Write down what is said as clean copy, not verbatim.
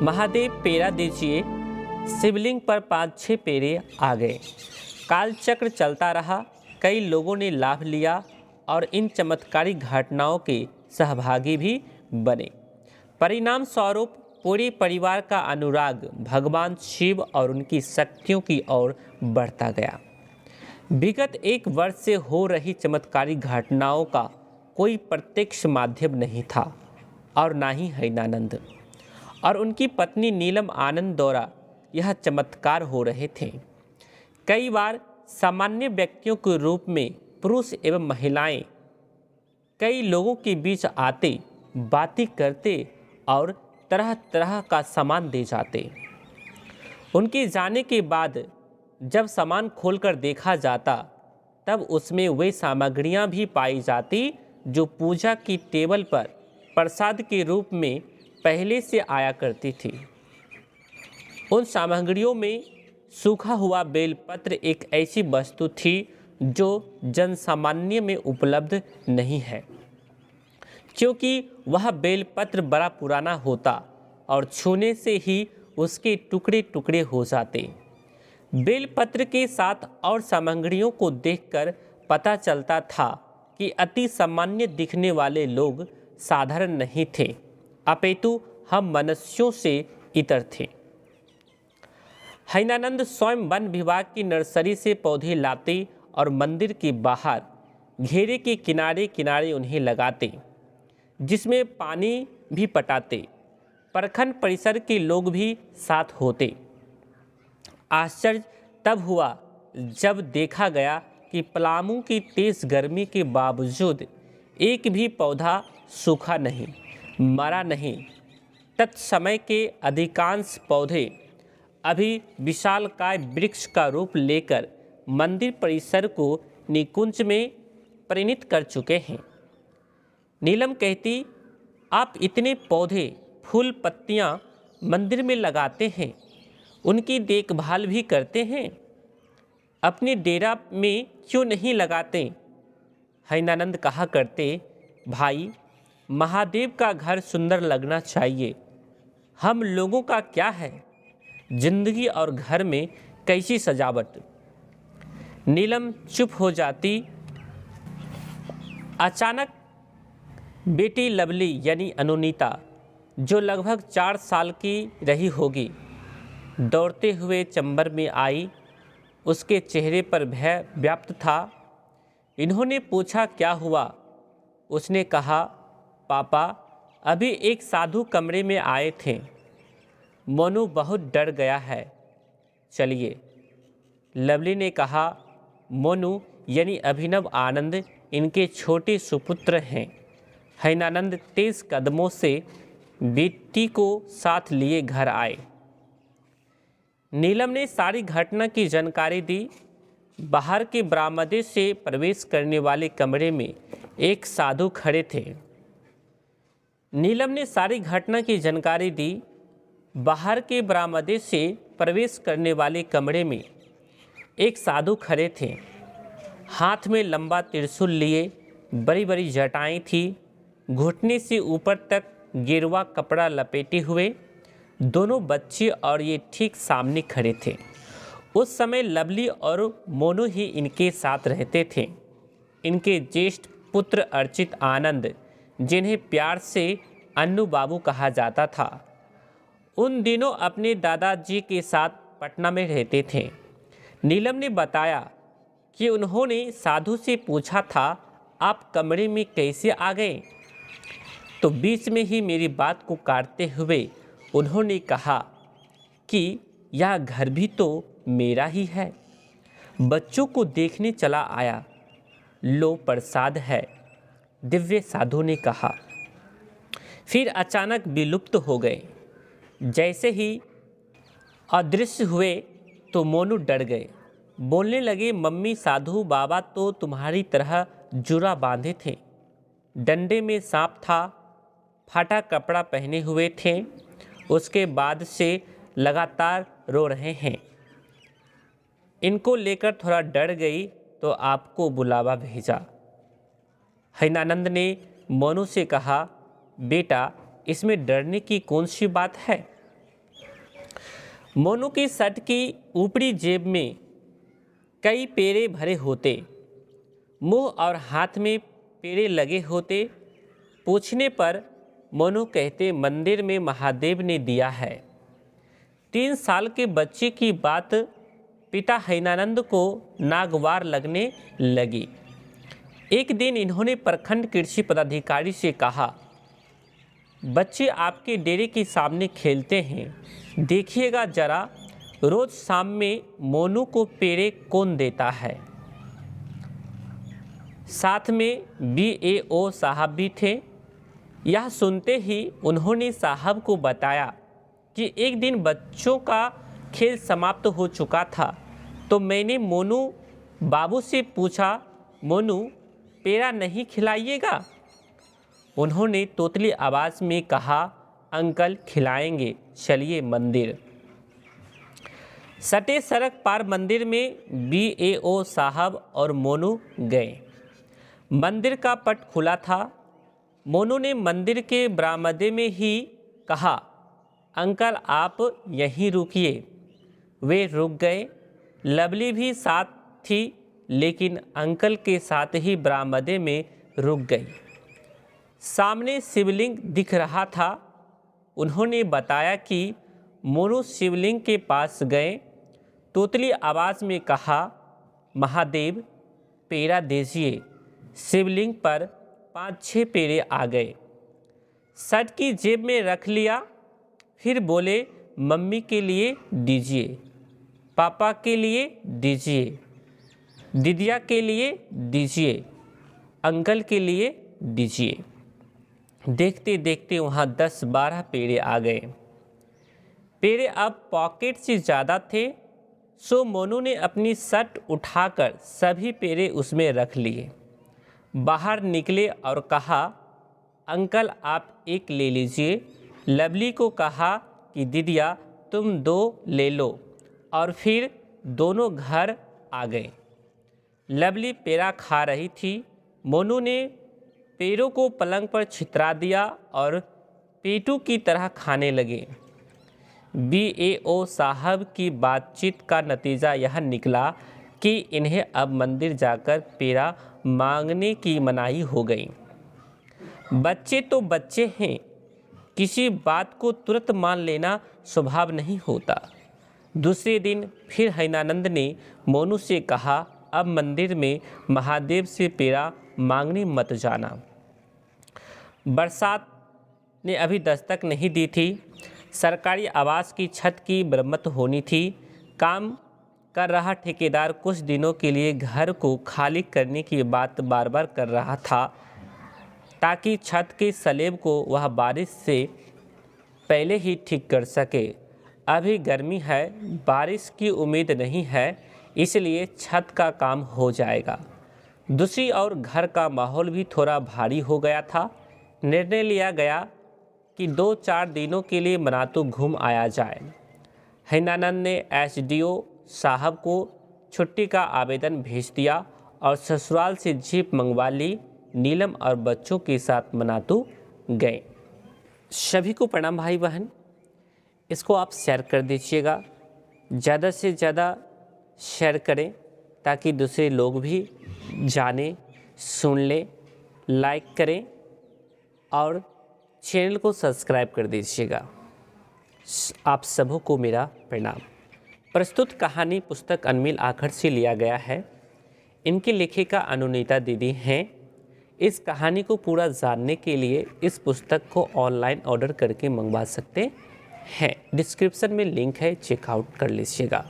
महादेव पेरा दीजिए। शिवलिंग पर 5-6 पेरे आ गए। कालचक्र चलता रहा। कई लोगों ने लाभ लिया और इन चमत्कारी घटनाओं के सहभागी भी बने। परिणाम स्वरूप पूरे परिवार का अनुराग भगवान शिव और उनकी शक्तियों की ओर बढ़ता गया। विगत 1 वर्ष से हो रही चमत्कारी घटनाओं का कोई प्रत्यक्ष माध्यम नहीं था और ना ही हैनानंद और उनकी पत्नी नीलम आनंद द्वारा यह चमत्कार हो रहे थे। कई बार सामान्य व्यक्तियों के रूप में पुरुष एवं महिलाएं कई लोगों के बीच आते, बातें करते और तरह तरह का सामान दे जाते। उनके जाने के बाद जब सामान खोलकर देखा जाता तब उसमें वे सामग्रियां भी पाई जाती जो पूजा की टेबल पर प्रसाद के रूप में पहले से आया करती थी। उन सामग्रियों में सूखा हुआ बेलपत्र एक ऐसी वस्तु थी जो जनसामान्य में उपलब्ध नहीं है, क्योंकि वह बेलपत्र बड़ा पुराना होता और छूने से ही उसके टुकड़े टुकड़े हो जाते। बेलपत्र के साथ और सामग्रियों को देखकर पता चलता था कि अति सामान्य दिखने वाले लोग साधारण नहीं थे, अपितु हम मनुष्यों से इतर थे। हैनानंद स्वयं वन विभाग की नर्सरी से पौधे लाते और मंदिर के बाहर घेरे के किनारे किनारे उन्हें लगाते, जिसमें पानी भी पटाते। प्रखंड परिसर के लोग भी साथ होते। आश्चर्य तब हुआ जब देखा गया कि पलामू की तेज गर्मी के बावजूद एक भी पौधा सूखा नहीं, मरा नहीं। तत्समय के अधिकांश पौधे अभी विशालकाय वृक्ष का रूप लेकर मंदिर परिसर को निकुंज में परिणत कर चुके हैं। नीलम कहती, आप इतने पौधे, फूल, पत्तियां मंदिर में लगाते हैं, उनकी देखभाल भी करते हैं, अपने डेरा में क्यों नहीं लगाते? हैनानंद कहा करते, भाई, महादेव का घर सुंदर लगना चाहिए, हम लोगों का क्या है, जिंदगी और घर में कैसी सजावट। नीलम चुप हो जाती। अचानक बेटी लवली यानी अनुनीता, जो लगभग 4 साल की रही होगी, दौड़ते हुए चंबर में आई। उसके चेहरे पर भय व्याप्त था। इन्होंने पूछा, क्या हुआ? उसने कहा, पापा, अभी एक साधु कमरे में आए थे, मोनू बहुत डर गया है, चलिए। लवली ने कहा, मोनू यानी अभिनव आनंद इनके छोटे सुपुत्र हैं। हैनानंद तेज कदमों से बेटी को साथ लिए घर आए। नीलम ने सारी घटना की जानकारी दी। बाहर के बरामदे से प्रवेश करने वाले कमरे में एक साधु खड़े थे। नीलम ने सारी घटना की जानकारी दी। बाहर के बरामदे से प्रवेश करने वाले कमरे में एक साधु खड़े थे। हाथ में लंबा त्रिशूल लिए, बड़ी बड़ी जटाएं थी, घुटने से ऊपर तक गेरुआ कपड़ा लपेटे हुए। दोनों बच्चे और ये ठीक सामने खड़े थे। उस समय लवली और मोनू ही इनके साथ रहते थे। इनके ज्येष्ठ पुत्र अर्चित आनंद, जिन्हें प्यार से अन्नू बाबू कहा जाता था, उन दिनों अपने दादाजी के साथ पटना में रहते थे। नीलम ने बताया कि उन्होंने साधु से पूछा था, आप कमरे में कैसे आ गए? तो बीच में ही मेरी बात को काटते हुए उन्होंने कहा कि यह घर भी तो मेरा ही है, बच्चों को देखने चला आया, लो प्रसाद है, दिव्य साधु ने कहा। फिर अचानक विलुप्त हो गए। जैसे ही अदृश्य हुए तो मोनू डर गए। बोलने लगे, मम्मी, साधु बाबा तो तुम्हारी तरह जुरा बांधे थे, डंडे में सांप था, फाटा कपड़ा पहने हुए थे, उसके बाद से लगातार रो रहे हैं। इनको लेकर थोड़ा डर गई तो आपको बुलावा भेजा। हैनानंद ने मोनू से कहा, बेटा, इसमें डरने की कौन सी बात है? मोनू की शर्ट की ऊपरी जेब में कई पेड़े भरे होते, मुंह और हाथ में पेड़े लगे होते। पूछने पर मोनू कहते मंदिर में महादेव ने दिया है। 3 साल के बच्चे की बात पिता हैनानंद को नागवार लगने लगी। एक दिन इन्होंने प्रखंड कृषि पदाधिकारी से कहा, बच्चे आपके डेरे के सामने खेलते हैं, देखिएगा जरा, रोज शाम में मोनू को पेड़े कौन देता है। साथ में BAO साहब भी थे। यह सुनते ही उन्होंने साहब को बताया कि एक दिन बच्चों का खेल समाप्त हो चुका था तो मैंने मोनू बाबू से पूछा, मोनू पेड़ा नहीं खिलाइएगा? उन्होंने तोतली आवाज़ में कहा, अंकल खिलाएंगे, चलिए मंदिर। सटे सड़क पार मंदिर में BAO साहब और मोनू गए। मंदिर का पट खुला था। मोनू ने मंदिर के बरामदे में ही कहा, अंकल आप यहीं रुकिए। वे रुक गए। लवली भी साथ थी, लेकिन अंकल के साथ ही बरामदे में रुक गई। सामने शिवलिंग दिख रहा था। उन्होंने बताया कि मोनू शिवलिंग के पास गए। तोतली आवाज़ में कहा, महादेव पेड़ा दीजिए। शिवलिंग पर 5-6 पेड़े आ गए। शर्ट की जेब में रख लिया। फिर बोले, मम्मी के लिए दीजिए, पापा के लिए दीजिए, दीदिया के लिए दीजिए, अंकल के लिए दीजिए। देखते देखते वहाँ 10-12 पेड़े आ गए। पेड़े अब पॉकेट से ज़्यादा थे, सो मोनू ने अपनी शर्ट उठाकर सभी पेड़े उसमें रख लिए। बाहर निकले और कहा, अंकल आप एक ले लीजिए। लवली को कहा कि दीदिया तुम 2 ले लो, और फिर दोनों घर आ गए। लवली पेड़ा खा रही थी। मोनू ने पेड़ों को पलंग पर छितरा दिया और पेटू की तरह खाने लगे। BAO साहब की बातचीत का नतीजा यह निकला कि इन्हें अब मंदिर जाकर पेड़ा मांगने की मनाही हो गई। बच्चे तो बच्चे हैं, किसी बात को तुरंत मान लेना स्वभाव नहीं होता। दूसरे दिन फिर हैनानंद ने मोनू से कहा, अब मंदिर में महादेव से पेड़ा मांगने मत जाना। बरसात ने अभी दस्तक नहीं दी थी। सरकारी आवास की छत की मरम्मत होनी थी। काम कर रहा ठेकेदार कुछ दिनों के लिए घर को खाली करने की बात बार बार कर रहा था, ताकि छत के स्लैब को वह बारिश से पहले ही ठीक कर सके। अभी गर्मी है, बारिश की उम्मीद नहीं है, इसलिए छत का काम हो जाएगा। दूसरी ओर घर का माहौल भी थोड़ा भारी हो गया था। निर्णय लिया गया कि 2-4 दिनों के लिए मनातू घूम आया जाए। हैनानंद ने SDO साहब को छुट्टी का आवेदन भेज दिया और ससुराल से जीप मंगवा ली। नीलम और बच्चों के साथ मनातू गए। सभी को प्रणाम भाई बहन। इसको आप शेयर कर दीजिएगा, ज़्यादा से ज़्यादा शेयर करें ताकि दूसरे लोग भी जाने, सुन लें, लाइक करें और चैनल को सब्सक्राइब कर दीजिएगा। आप सबों को मेरा प्रणाम। प्रस्तुत कहानी पुस्तक अनमिल आखर से लिया गया है। इनकी लेखिका अनुनीता दीदी हैं। इस कहानी को पूरा जानने के लिए इस पुस्तक को ऑनलाइन ऑर्डर करके मंगवा सकते हैं। डिस्क्रिप्शन में लिंक है, चेकआउट कर लीजिएगा।